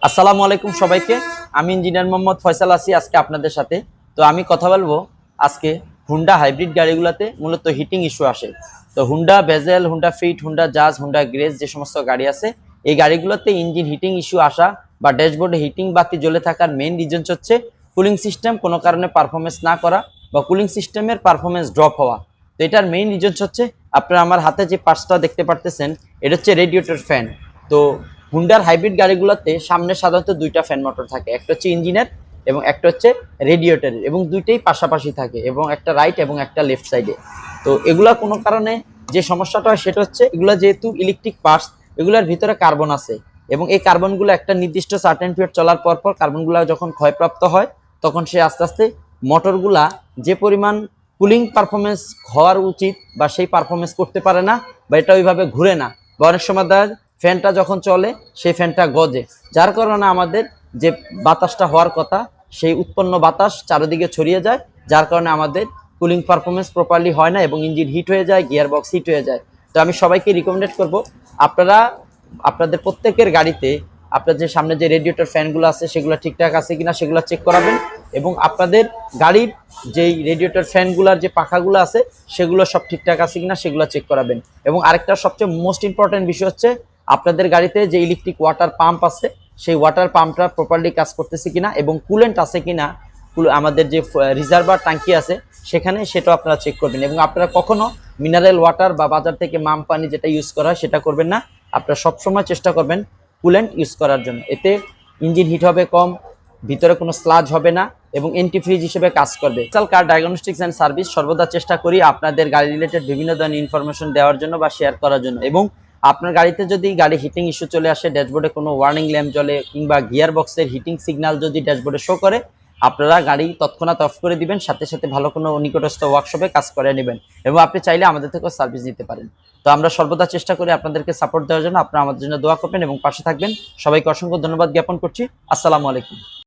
আসসালামু আলাইকুম সবাইকে। আমি ইঞ্জিনিয়ার মোহাম্মদ ফয়সাল আছি আজকে আপনাদের সাথে। তো আমি কথা বলবো আজকে হুন্ডা হাইব্রিড গাড়িগুলোতে মূলত হিটিং ইস্যু আসে। তো Honda Vezel, Honda Fit, Honda Jazz, Honda Grace যে সমস্ত গাড়ি আছে এই গাড়িগুলোতে ইঞ্জিন হিটিং ইস্যু আসা বা ড্যাশবোর্ডে হিটিং বাতি জ্বলে থাকার মেইন রিজন হচ্ছে কুলিং সিস্টেম কোনো কারণে পারফরমেন্স না করা বা কুলিং সিস্টেমের পারফরমেন্স ড্রপ হওয়া। তো এটার মেইন রিজন হচ্ছে আপনারা আমার হাতে যে পার্টসটা দেখতে পারতেছেন এটা হচ্ছে রেডিয়েটর ফ্যান। তো হুন্ডার হাইব্রিড গাড়িগুলোতে সামনে সাধারণত দুইটা ফ্যান মোটর থাকে, একটা হচ্ছে ইঞ্জিনের এবং একটা হচ্ছে রেডিয়েটরের, এবং দুইটাই পাশাপাশি থাকে এবং একটা রাইট এবং একটা লেফট সাইডে। তো এগুলা কোনো কারণে যে সমস্যাটা হয় সেটা হচ্ছে এগুলা যেহেতু ইলেকট্রিক পার্টস, এগুলোর ভিতরে কার্বন আছে এবং এই কার্বনগুলো একটা নির্দিষ্ট সার্টেন পিরিয়ড চলার পর কার্বনগুলো যখন ক্ষয়প্রাপ্ত হয় তখন সে আস্তে আস্তে মোটরগুলা যে পরিমাণ কুলিং পারফরমেন্স হওয়ার উচিত বা সেই পারফরমেন্স করতে পারে না বা এটা ওইভাবে ঘুরে না, বা অনেক সময় ফ্যানটা যখন চলে সেই ফ্যানটা গজে, যার কারণে আমাদের যে বাতাসটা হওয়ার কথা সেই উৎপন্ন বাতাস চারিদিকে ছড়িয়ে যায়, যার কারণে আমাদের কুলিং পারফরমেন্স প্রপারলি হয় না এবং ইঞ্জিন হিট হয়ে যায়, গিয়ার বক্স হিট হয়ে যায়। তো আমি সবাইকে রিকমেন্ডেড করব আপনারা আপনাদের প্রত্যেকের গাড়িতে আপনার যে সামনে যে রেডিয়েটর ফ্যানগুলো আছে সেগুলো ঠিকঠাক আছে কিনা সেগুলো চেক করাবেন, এবং আপনাদের গাড়ির যেই রেডিয়েটর ফ্যানগুলোর যে পাখাগুলো আছে সেগুলো সব ঠিকঠাক আছে কিনা সেগুলো চেক করাবেন। এবং আরেকটা সবচেয়ে মোস্ট ইম্পর্টেন্ট বিষয় হচ্ছে আপনাদের গাড়িতে যে ইলেকট্রিক ওয়াটার পাম্প আছে সেই ওয়াটার পাম্পটা প্রপারলি কাজ করতেছে কিনা এবং কুলেন্ট আছে কিনা, আমাদের যে রিজার্ভার ট্যাঙ্কি আছে সেখানে সেটাও আপনারা চেক করবেন। এবং আপনারা কখনো মিনারেল ওয়াটার বা বাজার থেকে মাম পানি যেটা ইউজ করা হয় সেটা করবেন না, আপনারা সবসময় চেষ্টা করবেন কুলেন্ট ইউজ করার জন্য। এতে ইঞ্জিন হিট হবে কম, ভিতরে কোনো স্লাজ হবে না এবং অ্যান্টিফ্রিজ হিসেবে কাজ করবে। কার ডায়াগনস্টিক্স অ্যান্ড সার্ভিস সর্বদা চেষ্টা করি আপনাদের গাড়ি রিলেটেড বিভিন্ন ধরনের ইনফরমেশন দেওয়ার জন্য বা শেয়ার করার জন্য। এবং আপনার গাড়িতে যদি গাড়ি হিটিং ইস্যু চলে আসে, ড্যাশবোর্ডে কোনো ওয়ার্নিং ল্যাম্প জ্বলে কিংবা গিয়ার বক্সের হিটিং সিগন্যাল যদি ড্যাশবোর্ডে শো করে, আপনারা গাড়ি তৎক্ষণাৎ অফ করে দিবেন, সাথে সাথে ভালো কোনো নিকটস্থ ওয়ার্কশপে কাজ করে নেবেন এবং আপনি চাইলে আমাদের থেকেও সার্ভিস নিতে পারেন। তো আমরা সর্বদা চেষ্টা করি আপনাদেরকে সাপোর্ট দেওয়ার জন্য। আপনারা আমাদের জন্য দোয়া করবেন এবং পাশে থাকবেন। সবাইকে অসংখ্য ধন্যবাদ জ্ঞাপন করছি। আসসালামু আলাইকুম।